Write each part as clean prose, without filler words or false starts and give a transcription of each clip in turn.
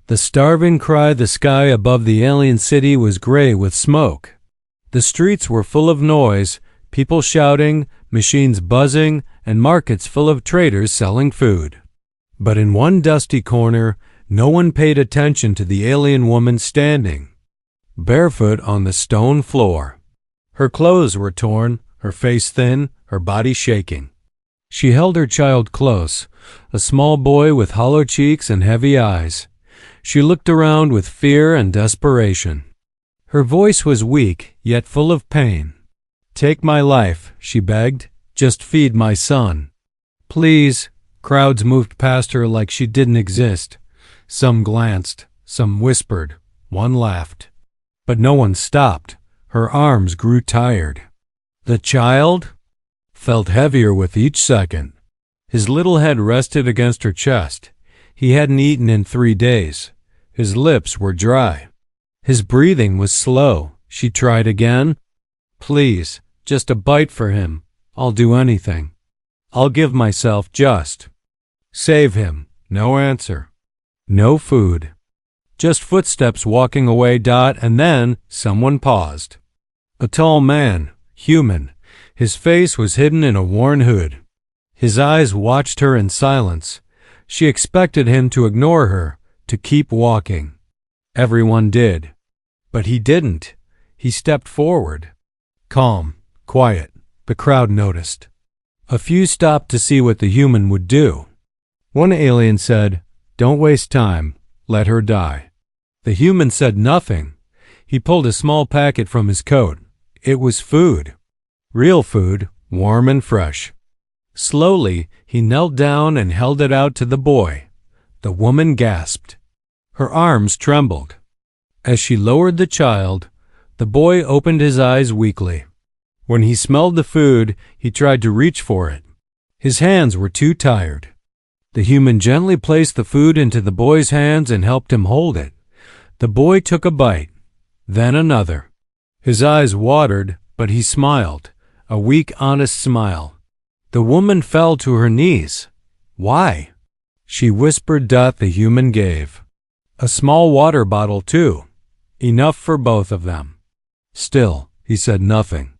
The starving cry the sky above the alien city was gray with smoke. The streets were full of noise, people shouting, machines buzzing, and markets full of traders selling food. But in one dusty corner, no one paid attention to the alien woman standing, barefoot on the stone floor. Her clothes were torn, her face thin, her body shaking. She held her child close, a small boy with hollow cheeks and heavy eyes. She looked around with fear and desperation. Her voice was weak, yet full of pain. "Take my life," she begged. "Just feed my son." "Please." Crowds moved past her like she didn't exist. Some glanced, some whispered, one laughed. But no one stopped. Her arms grew tired. The child felt heavier with each second. His little head rested against her chest. He hadn't eaten in 3 days. His lips were dry. His breathing was slow. She tried again. "Please, just a bite for him. I'll do anything. I'll give myself just." "Save him." No answer. No food. Just footsteps walking away. And then someone paused. A tall man, human. His face was hidden in a worn hood. His eyes watched her in silence. She expected him to ignore her, to keep walking. Everyone did. But he didn't. He stepped forward. Calm, quiet. The crowd noticed. A few stopped to see what the human would do. One alien said, "Don't waste time. Let her die." The human said nothing. He pulled a small packet from his coat. It was food. Real food, warm and fresh. Slowly, he knelt down and held it out to the boy. The woman gasped. Her arms trembled. As she lowered the child, the boy opened his eyes weakly. When he smelled the food, he tried to reach for it. His hands were too tired. The human gently placed the food into the boy's hands and helped him hold it. The boy took a bite, then another. His eyes watered, but he smiled, a weak, honest smile. The woman fell to her knees. "Why?" She whispered. The human gave. A small water bottle, too. Enough for both of them. Still, he said nothing.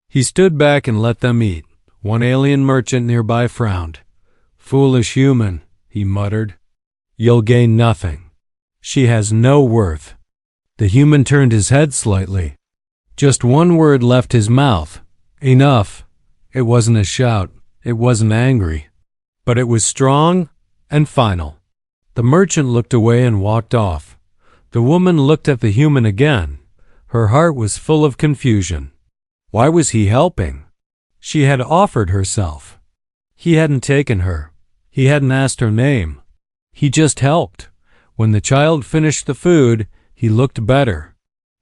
He stood back and let them eat. One alien merchant nearby frowned. "Foolish human," he muttered. "You'll gain nothing. She has no worth." The human turned his head slightly. Just one word left his mouth. "Enough." It wasn't a shout. It wasn't angry. But it was strong and final. The merchant looked away and walked off. The woman looked at the human again. Her heart was full of confusion. Why was he helping? She had offered herself. He hadn't taken her. He hadn't asked her name. He just helped. When the child finished the food, he looked better.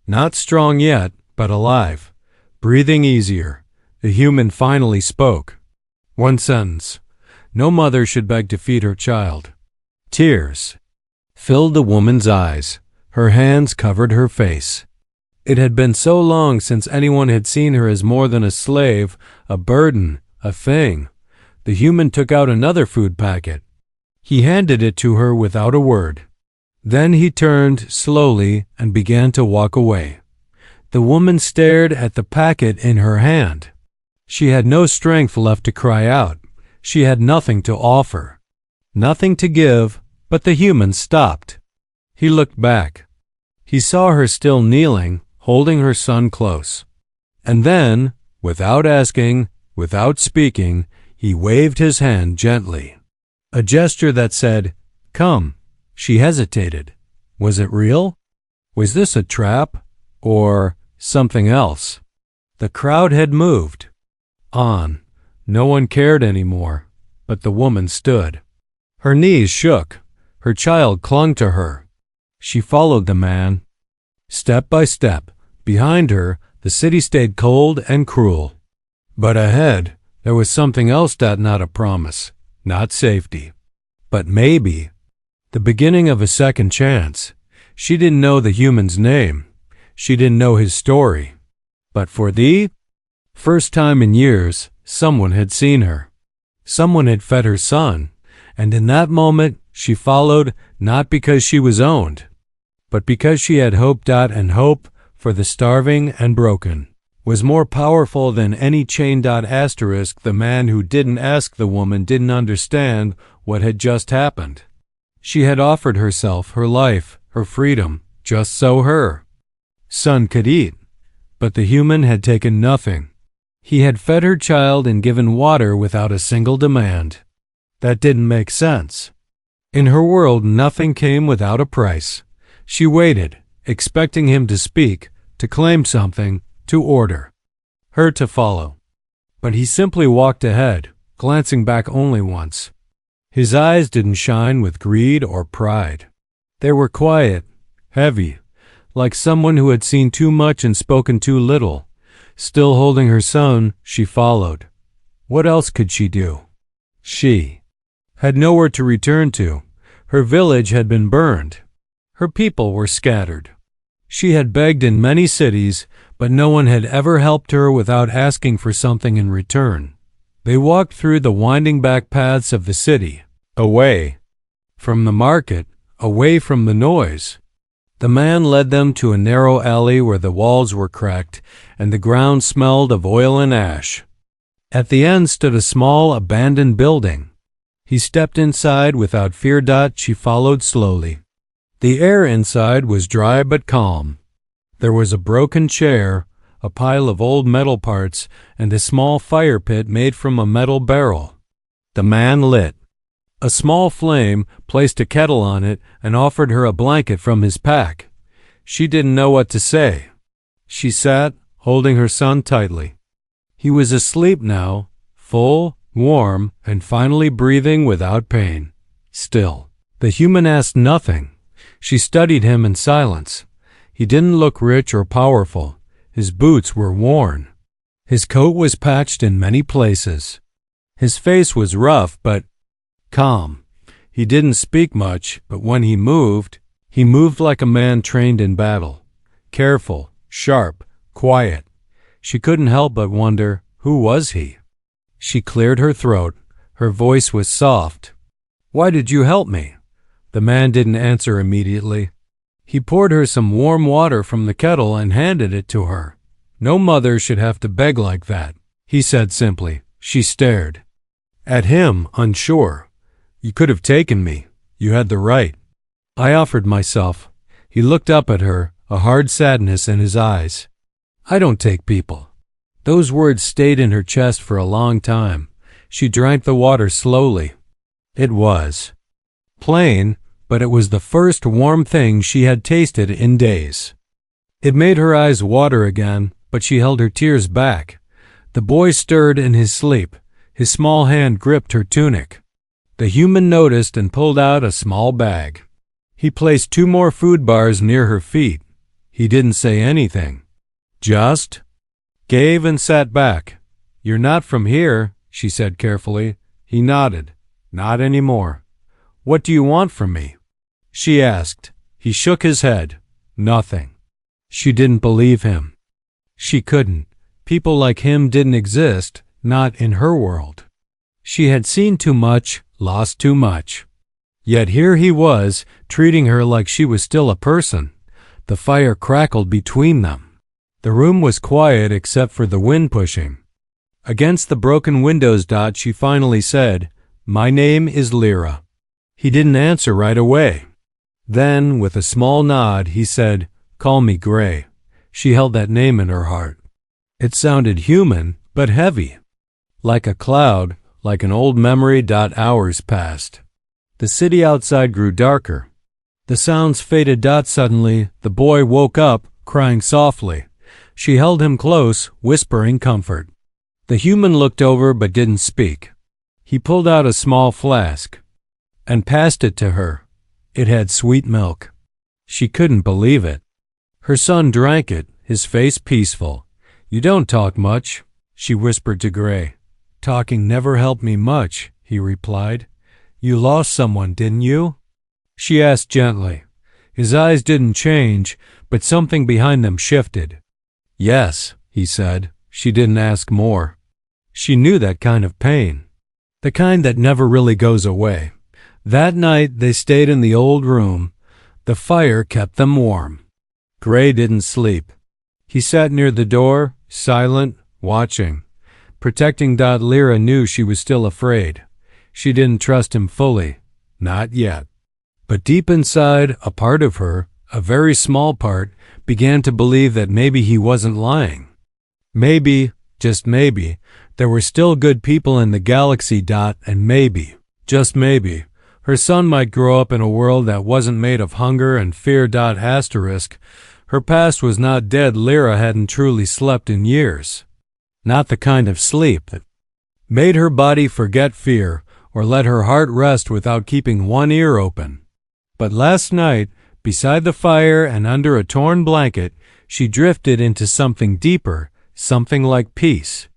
Not strong yet, but alive. Breathing easier. The human finally spoke. One sentence. No mother should beg to feed her child. Tears filled the woman's eyes. Her hands covered her face. It had been so long since anyone had seen her as more than a slave, a burden, a thing. The human took out another food packet. He handed it to her without a word. Then he turned slowly and began to walk away. The woman stared at the packet in her hand. She had no strength left to cry out. She had nothing to offer. Nothing to give, but the human stopped. He looked back. He saw her still kneeling, holding her son close. And then, without asking, without speaking, he waved his hand gently. A gesture that said, "Come." She hesitated. Was it real? Was this a trap? Or something else? The crowd had moved. On. No one cared anymore, but the woman stood. Her knees shook. Her child clung to her. She followed the man. Step by step, behind her, the city stayed cold and cruel. But ahead, there was something else. Not a promise, not safety, but maybe the beginning of a second chance. She didn't know the human's name. She didn't know his story. But for the first time in years, someone had seen her. Someone had fed her son, and in that moment, She followed not because she was owned, but because she had hope. And hope, for the starving and broken, was more powerful than any chain. Asterisk, the man who didn't ask the woman didn't understand what had just happened. She had offered herself, her life, her freedom, just so her son could eat. But the human had taken nothing. He had fed her child and given water without a single demand. That didn't make sense. In her world, nothing came without a price. She waited, expecting him to speak, to claim something, to order her to follow. But he simply walked ahead, glancing back only once. His eyes didn't shine with greed or pride. They were quiet, heavy, like someone who had seen too much and spoken too little. Still holding her son, she followed. What else could she do? She had nowhere to return to. Her village had been burned. Her people were scattered. She had begged in many cities, but no one had ever helped her without asking for something in return. They walked through the winding back paths of the city, away from the market, away from the noise. The man led them to a narrow alley where the walls were cracked and the ground smelled of oil and ash. At the end stood a small, abandoned building. He stepped inside without fear. She followed slowly. The air inside was dry but calm. There was a broken chair, a pile of old metal parts, and a small fire pit made from a metal barrel. The man lit a small flame, placed a kettle on it, and offered her a blanket from his pack. She didn't know what to say. She sat, holding her son tightly. He was asleep now, full, warm, and finally breathing without pain. Still, the human asked nothing. She studied him in silence. He didn't look rich or powerful. His boots were worn. His coat was patched in many places. His face was rough but calm. He didn't speak much, but when he moved like a man trained in battle. Careful, sharp, quiet. She couldn't help but wonder, who was he? She cleared her throat. Her voice was soft. Why did you help me? The man didn't answer immediately. He poured her some warm water from the kettle and handed it to her. No mother should have to beg like that, he said simply. She stared at him, unsure. You could have taken me. You had the right. I offered myself. He looked up at her, a hard sadness in his eyes. I don't take people. Those words stayed in her chest for a long time. She drank the water slowly. It was plain, but it was the first warm thing she had tasted in days. It made her eyes water again, but she held her tears back. The boy stirred in his sleep. His small hand gripped her tunic. The human noticed and pulled out a small bag. He placed 2 more food bars near her feet. He didn't say anything. Just gave and sat back. You're not from here, she said carefully. He nodded. Not anymore. What do you want from me? She asked. He shook his head. Nothing. She didn't believe him. She couldn't. People like him didn't exist, not in her world. She had seen too much, lost too much. Yet here he was, treating her like she was still a person. The fire crackled between them. The room was quiet except for the wind pushing. Against the broken windows. She finally said, My name is Lyra. He didn't answer right away. Then, with a small nod, he said, Call me Gray. She held that name in her heart. It sounded human, but heavy. Like a cloud, like an old memory. Hours passed. The city outside grew darker. The sounds faded. Suddenly, the boy woke up, crying softly. She held him close, whispering comfort. The human looked over but didn't speak. He pulled out a small flask and passed it to her. It had sweet milk. She couldn't believe it. Her son drank it, his face peaceful. You don't talk much, she whispered to Gray. Talking never helped me much, he replied. You lost someone, didn't you? She asked gently. His eyes didn't change, but something behind them shifted. Yes, he said. She didn't ask more. She knew that kind of pain. The kind that never really goes away. That night they stayed in the old room. The fire kept them warm. Gray didn't sleep. He sat near the door, silent, watching. Protecting Lyra knew she was still afraid. She didn't trust him fully. Not yet. But deep inside, a part of her, a very small part, began to believe that maybe he wasn't lying. Maybe, just maybe, there were still good people in the galaxy. And maybe, just maybe, her son might grow up in a world that wasn't made of hunger and fear. Asterisk. Her past was not dead. Lyra hadn't truly slept in years. Not the kind of sleep that made her body forget fear or let her heart rest without keeping one ear open. But last night, beside the fire and under a torn blanket, she drifted into something deeper, something like peace.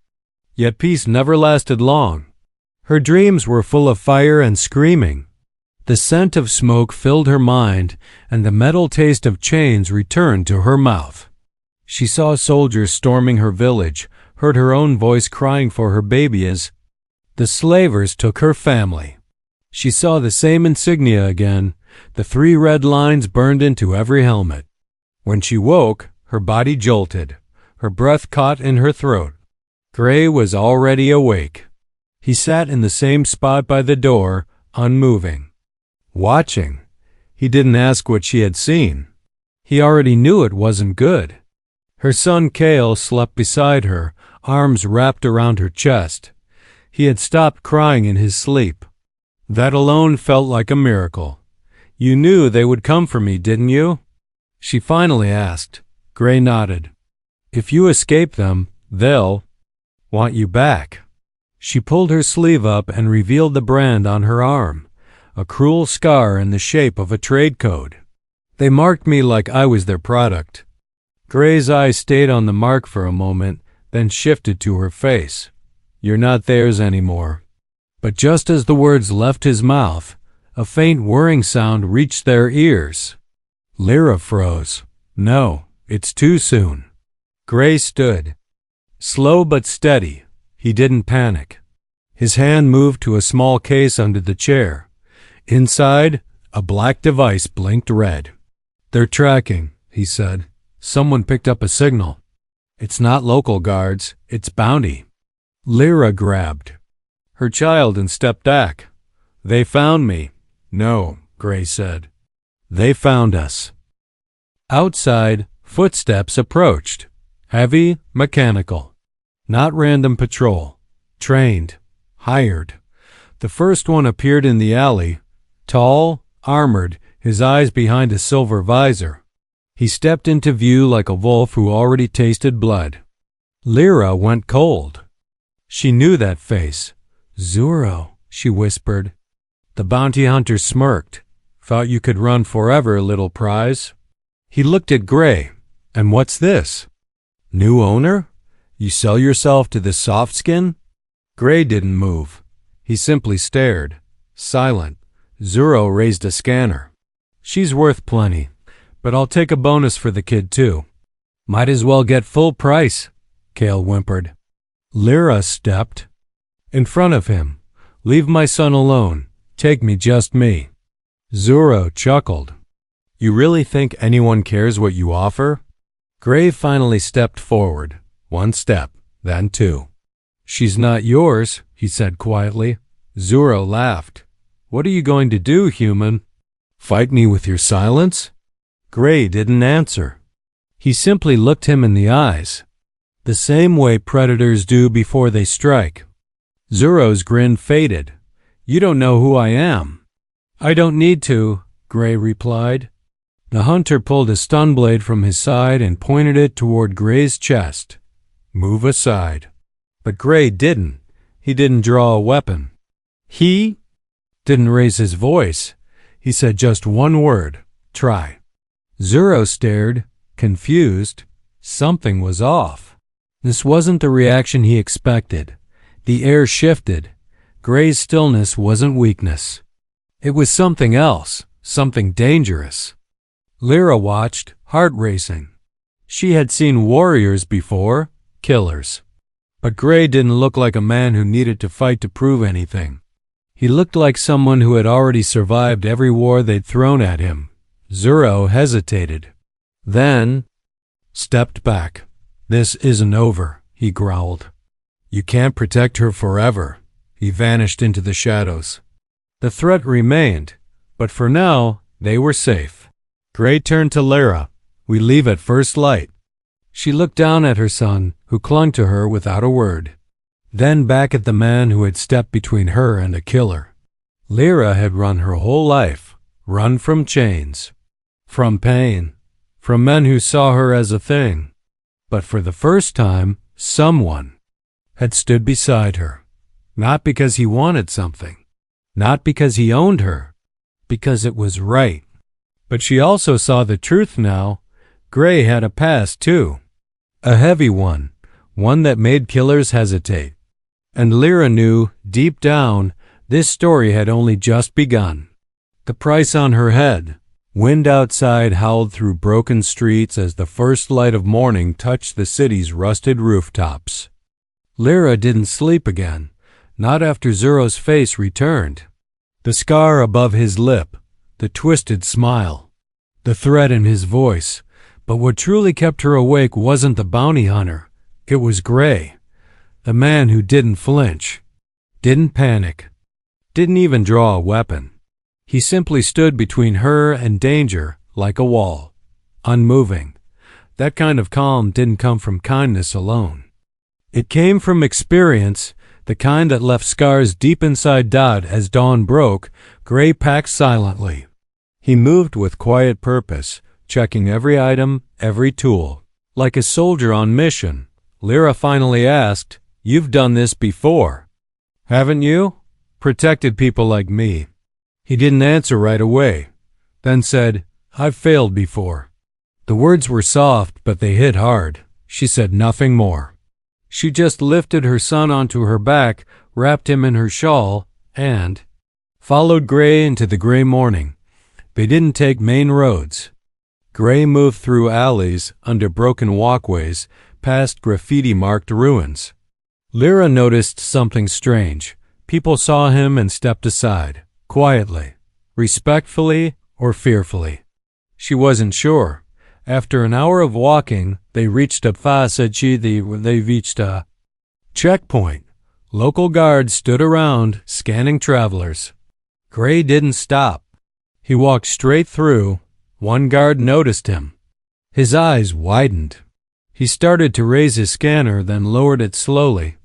Yet peace never lasted long. Her dreams were full of fire and screaming. The scent of smoke filled her mind, and the metal taste of chains returned to her mouth. She saw soldiers storming her village, heard her own voice crying for her baby as the slavers took her family. She saw the same insignia again, the 3 red lines burned into every helmet. When she woke, her body jolted. Her breath caught in her throat. Gray was already awake. He sat in the same spot by the door, unmoving. Watching. He didn't ask what she had seen. He already knew it wasn't good. Her son Kale slept beside her, arms wrapped around her chest. He had stopped crying in his sleep. That alone felt like a miracle. You knew they would come for me, didn't you? She finally asked. Gray nodded. If you escape them, they'll want you back. She pulled her sleeve up and revealed the brand on her arm, a cruel scar in the shape of a trade code. They marked me like I was their product. Gray's eyes stayed on the mark for a moment, then shifted to her face. You're not theirs anymore. But just as the words left his mouth, a faint whirring sound reached their ears. Lyra froze. No, it's too soon. Gray stood. Slow but steady. He didn't panic. His hand moved to a small case under the chair. Inside, a black device blinked red. They're tracking, he said. Someone picked up a signal. It's not local guards, it's bounty. Lyra grabbed her child and stepped back. They found me. No, Gray said. They found us. Outside, footsteps approached. Heavy, mechanical. Not random patrol. Trained. Hired. The first one appeared in the alley. Tall, armored, his eyes behind a silver visor. He stepped into view like a wolf who already tasted blood. Lyra went cold. She knew that face. Zuro, she whispered. The bounty hunter smirked. Thought you could run forever, little prize. He looked at Gray. And what's this? New owner? You sell yourself to this soft skin? Gray didn't move. He simply stared. Silent. Zuro raised a scanner. She's worth plenty, but I'll take a bonus for the kid too. Might as well get full price, Kale whimpered. Lyra stepped in front of him. Leave my son alone. Take me, just me. Zuro chuckled. You really think anyone cares what you offer? Gray finally stepped forward. 1 step, then 2. She's not yours, he said quietly. Zuro laughed. What are you going to do, human? Fight me with your silence? Gray didn't answer. He simply looked him in the eyes, the same way predators do before they strike. Zuro's grin faded. You don't know who I am. I don't need to, Gray replied. The hunter pulled a stun blade from his side and pointed it toward Gray's chest. Move aside. But Gray didn't. He didn't draw a weapon. He didn't raise his voice. He said just one word. Try. Zuro stared, confused. Something was off. This wasn't the reaction he expected. The air shifted. Gray's stillness wasn't weakness. It was something else, something dangerous. Lyra watched, heart racing. She had seen warriors before, killers. But Gray didn't look like a man who needed to fight to prove anything. He looked like someone who had already survived every war they'd thrown at him. Zero hesitated. Then stepped back. "This isn't over," he growled. "You can't protect her forever." He vanished into the shadows. The threat remained, but for now, they were safe. Gray turned to Lyra. "We leave at first light." She looked down at her son, who clung to her without a word. Then back at the man who had stepped between her and a killer. Lyra had run her whole life, run from chains, from pain, from men who saw her as a thing. But for the first time, someone had stood beside her. Not because he wanted something, not because he owned her, because it was right. But she also saw the truth now. Gray had a past too. A heavy one that made killers hesitate. And Lyra knew, deep down, this story had only just begun. The price on her head. Wind outside howled through broken streets as the first light of morning touched the city's rusted rooftops. Lyra didn't sleep again, not after Zero's face returned. The scar above his lip, the twisted smile, the threat in his voice. But what truly kept her awake wasn't the bounty hunter. It was Gray, the man who didn't flinch, didn't panic, didn't even draw a weapon. He simply stood between her and danger like a wall, unmoving. That kind of calm didn't come from kindness alone. It came from experience, the kind that left scars deep inside Dot. As dawn broke, Gray packed silently. He moved with quiet purpose, checking every item, every tool. Like a soldier on mission, Lyra finally asked, "You've done this before, haven't you? Protected people like me." He didn't answer right away, then said, "I've failed before." The words were soft, but they hit hard. She said nothing more. She just lifted her son onto her back, wrapped him in her shawl, and followed Gray into the gray morning. They didn't take main roads. Gray moved through alleys, under broken walkways, past graffiti-marked ruins. Lyra noticed something strange. People saw him and stepped aside, quietly, respectfully or fearfully. She wasn't sure. After an hour of walking, they reached a checkpoint. Local guards stood around, scanning travelers. Gray didn't stop. He walked straight through. One guard noticed him. His eyes widened. He started to raise his scanner, then lowered it slowly.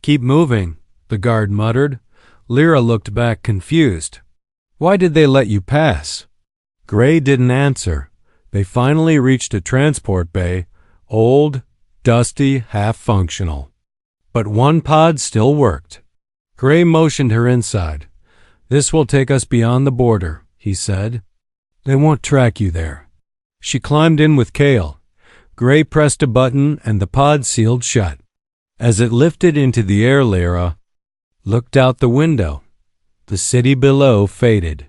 "Keep moving," the guard muttered. Lyra looked back confused. "Why did they let you pass?" Gray didn't answer. They finally reached a transport bay, old, dusty, half-functional. But one pod still worked. Gray motioned her inside. "This will take us beyond the border," he said. "They won't track you there." She climbed in with Kale. Gray pressed a button and the pod sealed shut. As it lifted into the air, Lyra looked out the window. The city below faded.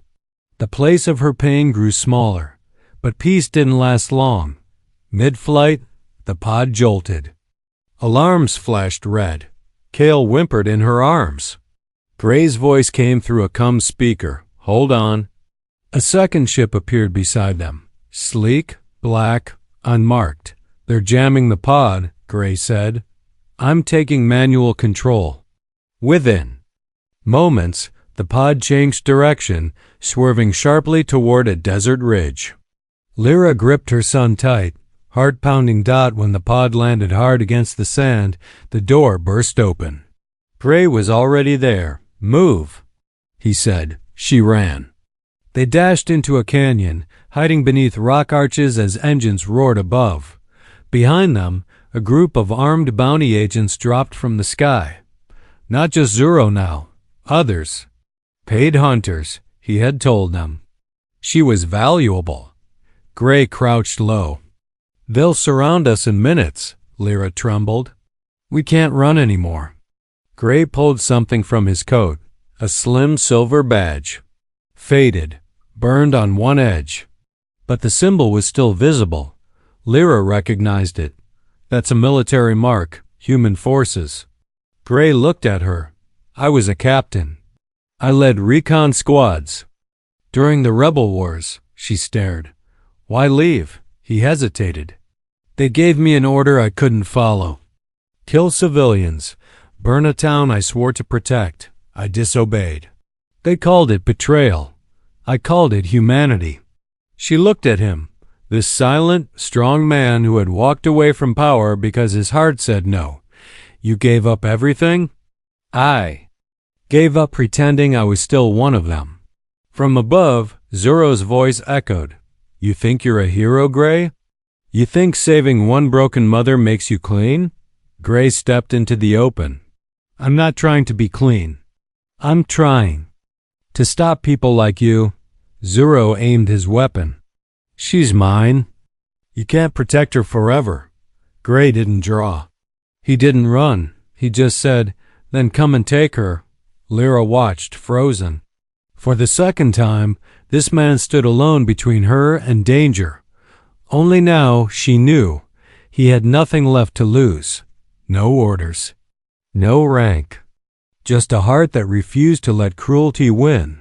The place of her pain grew smaller, but peace didn't last long. Mid-flight, the pod jolted. Alarms flashed red. Kale whimpered in her arms. Gray's voice came through a CUM speaker. "Hold on." A second ship appeared beside them. Sleek, black, unmarked. "They're jamming the pod," Gray said. "I'm taking manual control." Within moments, the pod changed direction, swerving sharply toward a desert ridge. Lyra gripped her son tight, heart pounding. When the pod landed hard against the sand, the door burst open. Gray was already there. "Move," he said. She ran. They dashed into a canyon, hiding beneath rock arches as engines roared above. Behind them, a group of armed bounty agents dropped from the sky. Not just Zero now, others. Paid hunters, he had told them. She was valuable. Gray crouched low. "They'll surround us in minutes," Lyra trembled. "We can't run anymore." Gray pulled something from his coat, a slim silver badge. Faded, burned on one edge. But the symbol was still visible. Lyra recognized it. "That's a military mark, human forces." Gray looked at her. "I was a captain." I led recon squads. During the rebel wars, she stared. Why leave? He hesitated. They gave me an order I couldn't follow. Kill civilians. Burn a town I swore to protect. I disobeyed. They called it betrayal. I called it humanity. She looked at him, this silent, strong man who had walked away from power because his heart said no. You gave up everything? I gave up pretending I was still one of them. From above, Zoro's voice echoed. You think you're a hero, Gray? You think saving one broken mother makes you clean? Gray stepped into the open. I'm not trying to be clean. I'm trying to stop people like you. Zoro aimed his weapon. She's mine. You can't protect her forever. Gray didn't draw. He didn't run. He just said, then come and take her. Lyra watched, frozen. For the second time, this man stood alone between her and danger. Only now she knew he had nothing left to lose. No orders. No rank. Just a heart that refused to let cruelty win.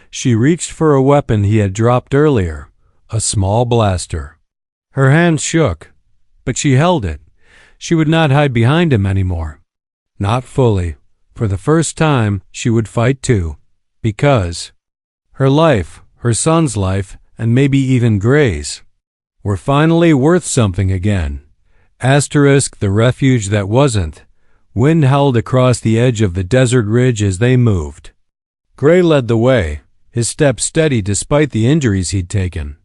She reached for a weapon he had dropped earlier, a small blaster. Her hand shook, but she held it. She would not hide behind him anymore. Not fully. For the first time, she would fight too. Because her life, her son's life, and maybe even Gray's, were finally worth something again. Asterisk the refuge that wasn't. Wind howled across the edge of the desert ridge as they moved. Gray led the way, his step steady despite the injuries he'd taken.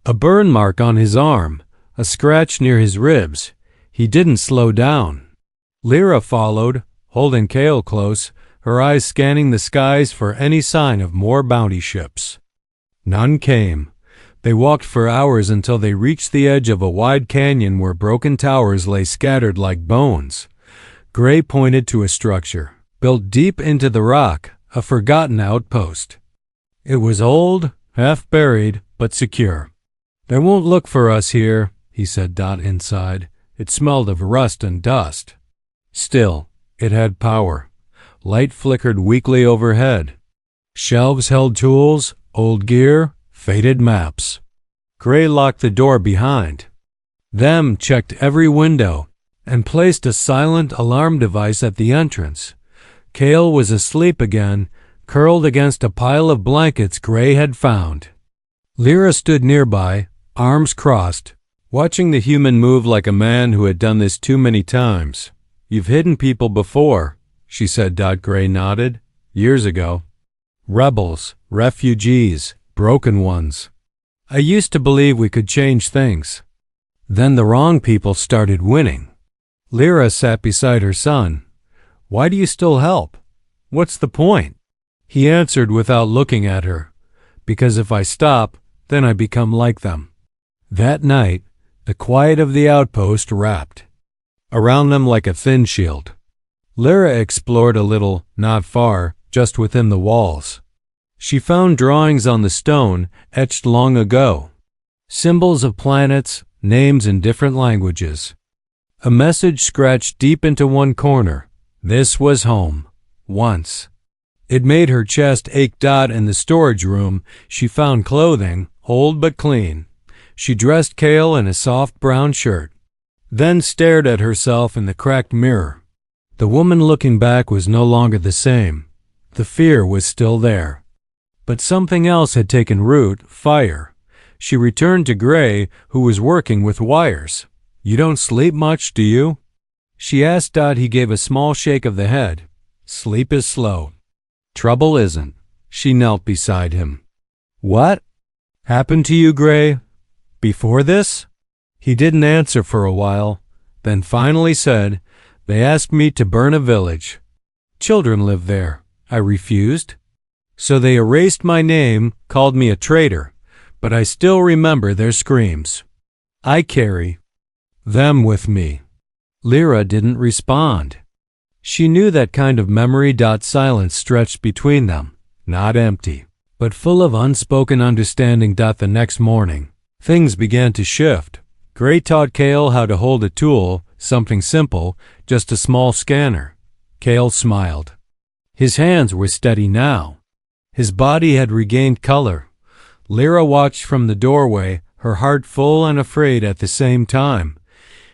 A burn mark on his arm, a scratch near his ribs. He didn't slow down. Lyra followed, holding Kale close, her eyes scanning the skies for any sign of more bounty ships. None came. They walked for hours until they reached the edge of a wide canyon where broken towers lay scattered like bones. Gray pointed to a structure, built deep into the rock, a forgotten outpost. It was old, half-buried, but secure. They won't look for us here, he said. Inside. It smelled of rust and dust. Still, it had power. Light flickered weakly overhead. Shelves held tools, old gear, faded maps. Gray locked the door behind them, checked every window, and placed a silent alarm device at the entrance. Kale was asleep again, curled against a pile of blankets Gray had found. Lyra stood nearby, arms crossed, watching the human move like a man who had done this too many times. You've hidden people before, she said. Gray nodded. Years ago. Rebels, refugees, broken ones. I used to believe we could change things. Then the wrong people started winning. Lyra sat beside her son. Why do you still help? What's the point? He answered without looking at her. Because if I stop, then I become like them. That night, the quiet of the outpost wrapped around them like a thin shield. Lyra explored a little, not far, just within the walls. She found drawings on the stone etched long ago. Symbols of planets, names in different languages. A message scratched deep into one corner. This was home. Once. It made her chest ache. In the storage room, she found clothing, old but clean. She dressed Kale in a soft brown shirt, then stared at herself in the cracked mirror. The woman looking back was no longer the same. The fear was still there. But something else had taken root, fire. She returned to Gray, who was working with wires. You don't sleep much, do you? She asked. He gave a small shake of the head. Sleep is slow. Trouble isn't. She knelt beside him. What happened to you, Gray? Before this? He didn't answer for a while, then finally said, They asked me to burn a village. Children live there. I refused. So they erased my name, called me a traitor, but I still remember their screams. I carry them with me. Lyra didn't respond. She knew that kind of memory. Silence stretched between them, not empty, but full of unspoken understanding. The next morning, things began to shift. Gray taught Kale how to hold a tool, something simple, just a small scanner. Kale smiled. His hands were steady now. His body had regained color. Lyra watched from the doorway, her heart full and afraid at the same time.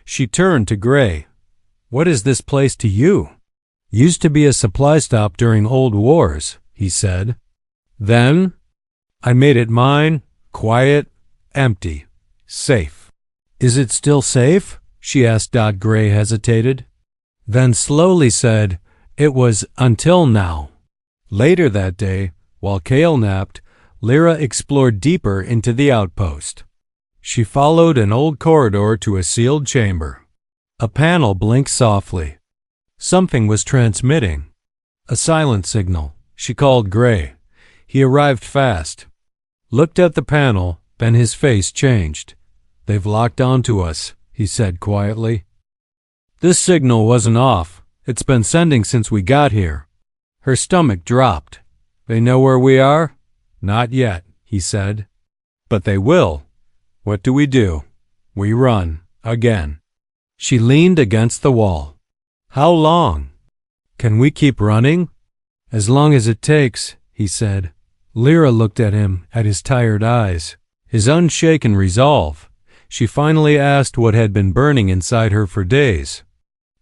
She turned to Gray. "What is this place to you?" "Used to be a supply stop during old wars," he said. "Then I made it mine, quiet, empty, safe." "Is it still safe?" she asked. Gray hesitated, then slowly said, "It was until now." Later that day, while Cale napped, Lyra explored deeper into the outpost. She followed an old corridor to a sealed chamber. A panel blinked softly. Something was transmitting. A silent signal. She called Gray. He arrived fast. Looked at the panel, then his face changed. "They've locked onto us," he said quietly. "This signal wasn't off. It's been sending since we got here." Her stomach dropped. "They know where we are?" "Not yet," he said. "But they will. What do? We run. Again." She leaned against the wall. "How long? Can we keep running?" "As long as it takes," he said. Lyra looked at him, at his tired eyes, his unshaken resolve. She finally asked what had been burning inside her for days.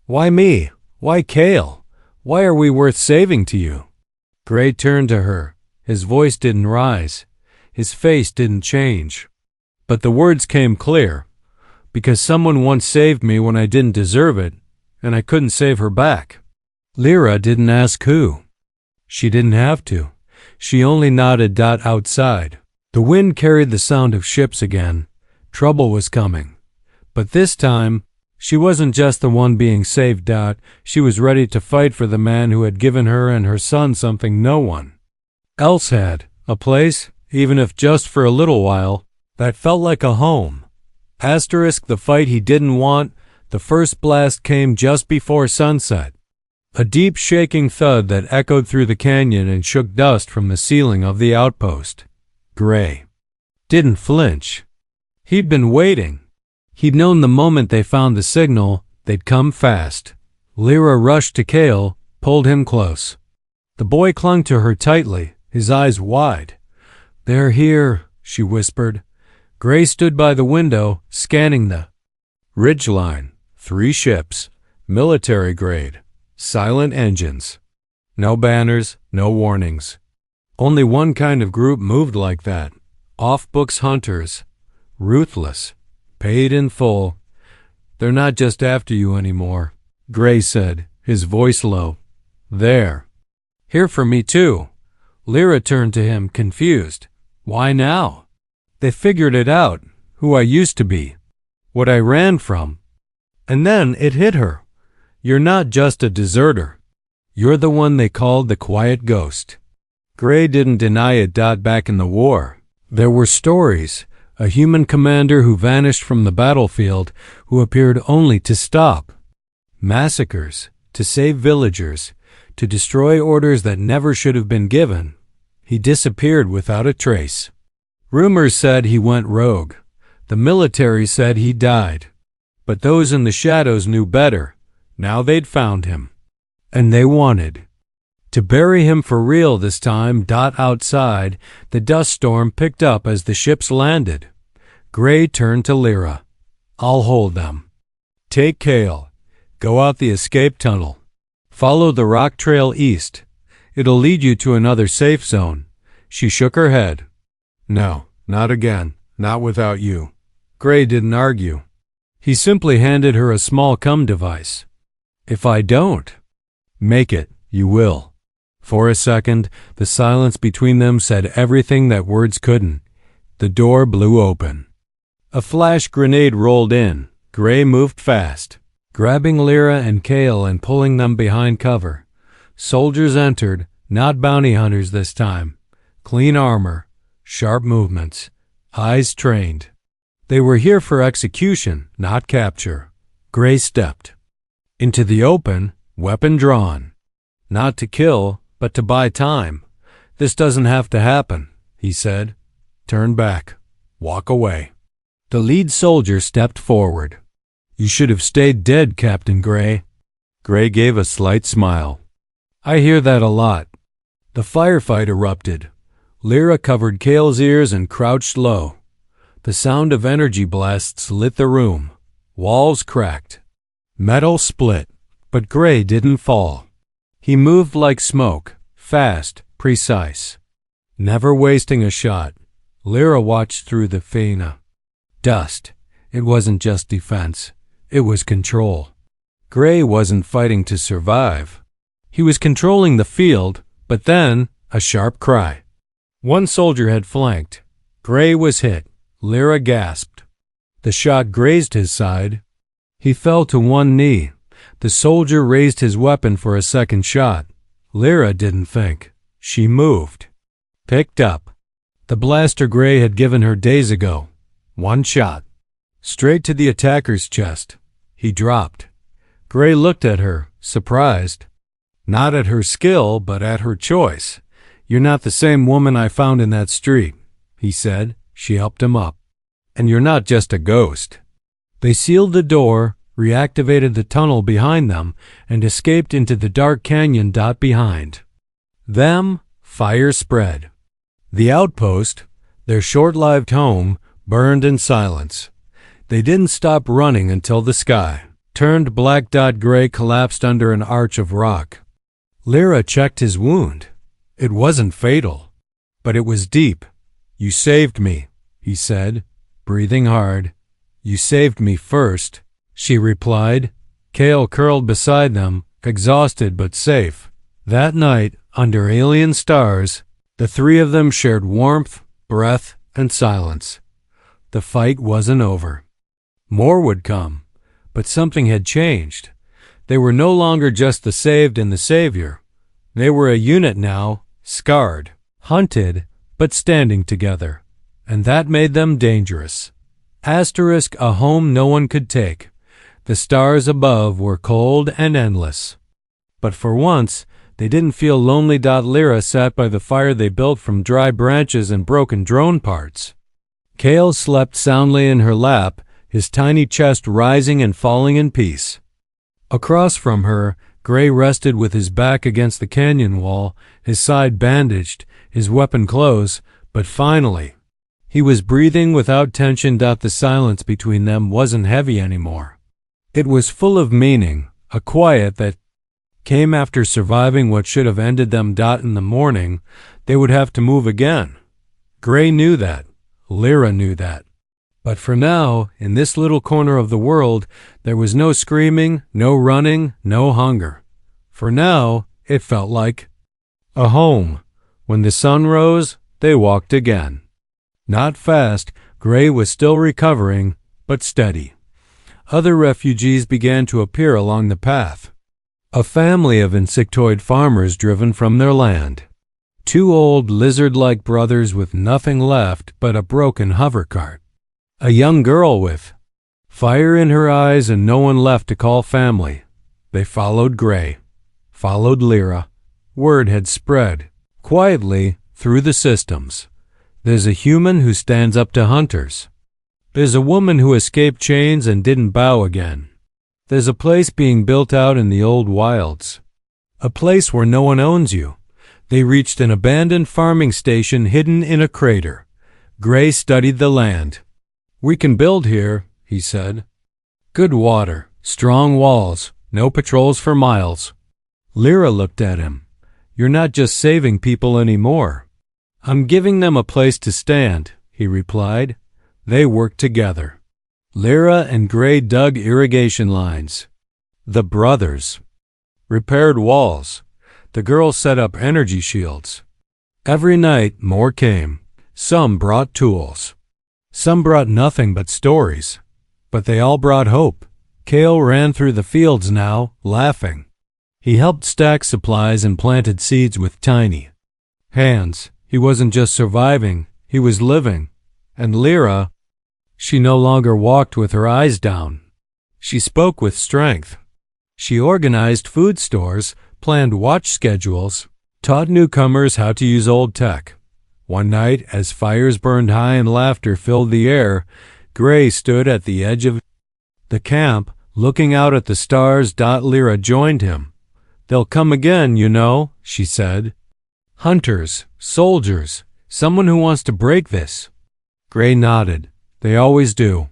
"Why me? Why Cale? Why are we worth saving to you?" Gray turned to her. His voice didn't rise. His face didn't change. But the words came clear. "Because someone once saved me when I didn't deserve it, and I couldn't save her back." Lyra didn't ask who. She didn't have to. She only nodded. Outside, the wind carried the sound of ships again. Trouble was coming. But this time, she wasn't just the one being saved. She was ready to fight for the man who had given her and her son something no one else had. A place, even if just for a little while, that felt like a home. The fight he didn't want. The first blast came just before sunset. A deep shaking thud that echoed through the canyon and shook dust from the ceiling of the outpost. Gray didn't flinch. He'd been waiting. He'd known the moment they found the signal, they'd come fast. Lyra rushed to Cale, pulled him close. The boy clung to her tightly, his eyes wide. "They're here," she whispered. Gray stood by the window, scanning the ridgeline. 3 ships, military grade, silent engines. No banners, no warnings. Only one kind of group moved like that. Off-books hunters. Ruthless. Paid in full. "They're not just after you anymore," Gray said, his voice low. "They're here for me too." Lyra turned to him, confused. "Why now?" "They figured it out, who I used to be, what I ran from." And then it hit her. "You're not just a deserter. You're the one they called the Quiet Ghost." Gray didn't deny it. Back in the war, there were stories. A human commander who vanished from the battlefield, who appeared only to stop massacres, to save villagers, to destroy orders that never should have been given. He disappeared without a trace. Rumors said he went rogue. The military said he died. But those in the shadows knew better. Now they'd found him. And they wanted to bury him for real this time. Outside, the dust storm picked up as the ships landed. Gray turned to Lyra. "I'll hold them. Take Cale. Go out the escape tunnel. Follow the rock trail east. It'll lead you to another safe zone." She shook her head. "No, not again. Not without you." Gray didn't argue. He simply handed her a small device. "If I don't make it, you will." For a second, the silence between them said everything that words couldn't. The door blew open. A flash grenade rolled in. Gray moved fast, grabbing Lyra and Cale and pulling them behind cover. Soldiers entered, not bounty hunters this time. Clean armor, sharp movements, eyes trained. They were here for execution, not capture. Gray stepped into the open, weapon drawn. "Not to kill, but to buy time. This doesn't have to happen," he said. "Turn back. Walk away." The lead soldier stepped forward. "You should have stayed dead, Captain Gray." Gray gave a slight smile. "I hear that a lot. The firefight erupted. Lyra covered Kale's ears and crouched low. The sound of energy blasts lit the room. Walls cracked. Metal split, but Gray didn't fall. He moved like smoke, fast, precise. Never wasting a shot, Lyra watched through the faina. Dust. It wasn't just defense. It was control. Gray wasn't fighting to survive. He was controlling the field, but then a sharp cry. One soldier had flanked. Gray was hit. Lyra gasped. The shot grazed his side. He fell to one knee. The soldier raised his weapon for a second shot. Lyra didn't think. She moved. Picked up. The blaster Gray had given her days ago. One shot. Straight to the attacker's chest. He dropped. Gray looked at her, surprised. Not at her skill, but at her choice. "You're not the same woman I found in that street," he said. She helped him up. "And you're not just a ghost." They sealed the door, reactivated the tunnel behind them, and escaped into the dark canyon behind them. Fire spread. The outpost, their short-lived home, burned in silence. They didn't stop running until the sky turned black. Gray collapsed under an arch of rock. Lyra checked his wound. It wasn't fatal, but it was deep. "You saved me," he said, breathing hard. "You saved me first," she replied. Kale curled beside them, exhausted but safe. That night, under alien stars, the three of them shared warmth, breath, and silence. The fight wasn't over. More would come, but something had changed. They were no longer just the saved and the savior. They were a unit now, scarred, hunted, but standing together. And that made them dangerous. Asterisk, a home no one could take. The stars above were cold and endless. But for once, they didn't feel lonely. Lyra sat by the fire they built from dry branches and broken drone parts. Kale slept soundly in her lap, his tiny chest rising and falling in peace. Across from her, Gray rested with his back against the canyon wall, his side bandaged, his weapon close, but finally, he was breathing without tension. The silence between them wasn't heavy anymore. It was full of meaning, a quiet that came after surviving what should have ended them. In the morning, they would have to move again. Gray knew that. Lyra knew that. But for now, in this little corner of the world, there was no screaming, no running, no hunger. For now, it felt like a home. When the sun rose, they walked again. Not fast. Gray was still recovering, but steady. Other refugees began to appear along the path. A family of insectoid farmers driven from their land. Two old lizard-like brothers with nothing left but a broken hover cart. A young girl with fire in her eyes and no one left to call family. They followed Gray, followed Lyra. Word had spread, quietly, through the systems. There's a human who stands up to hunters. There's a woman who escaped chains and didn't bow again. There's a place being built out in the old wilds. A place where no one owns you. They reached an abandoned farming station hidden in a crater. Gray studied the land. "We can build here," he said. "Good water, strong walls, no patrols for miles." Lyra looked at him. "You're not just saving people anymore." "I'm giving them a place to stand," he replied. They worked together. Lyra and Gray dug irrigation lines. The brothers repaired walls. The girl set up energy shields. Every night, more came. Some brought tools. Some brought nothing but stories. But they all brought hope. Kale ran through the fields now, laughing. He helped stack supplies and planted seeds with tiny hands. He wasn't just surviving, he was living. And Lyra, she no longer walked with her eyes down. She spoke with strength. She organized food stores, planned watch schedules, taught newcomers how to use old tech. One night, as fires burned high and laughter filled the air, Gray stood at the edge of the camp, looking out at the stars. Lyra joined him. "They'll come again, you know," she said. Hunters, soldiers, someone who wants to break this. Gray nodded. They always do.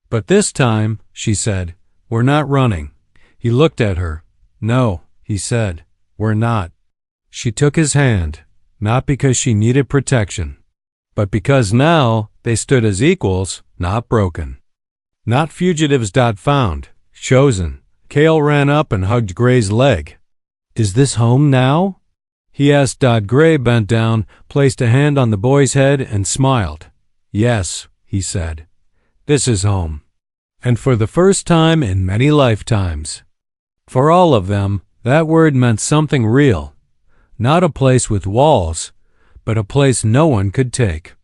But this time, she said, we're not running. He looked at her. No, he said, we're not. She took his hand, not because she needed protection, but because now they stood as equals, not broken. Not fugitives. Found. Chosen. Cale ran up and hugged Gray's leg. Is this home now? He asked. Gray bent down, placed a hand on the boy's head, and smiled. Yes, he said. This is home. And for the first time in many lifetimes. For all of them, that word meant something real. Not a place with walls, but a place no one could take.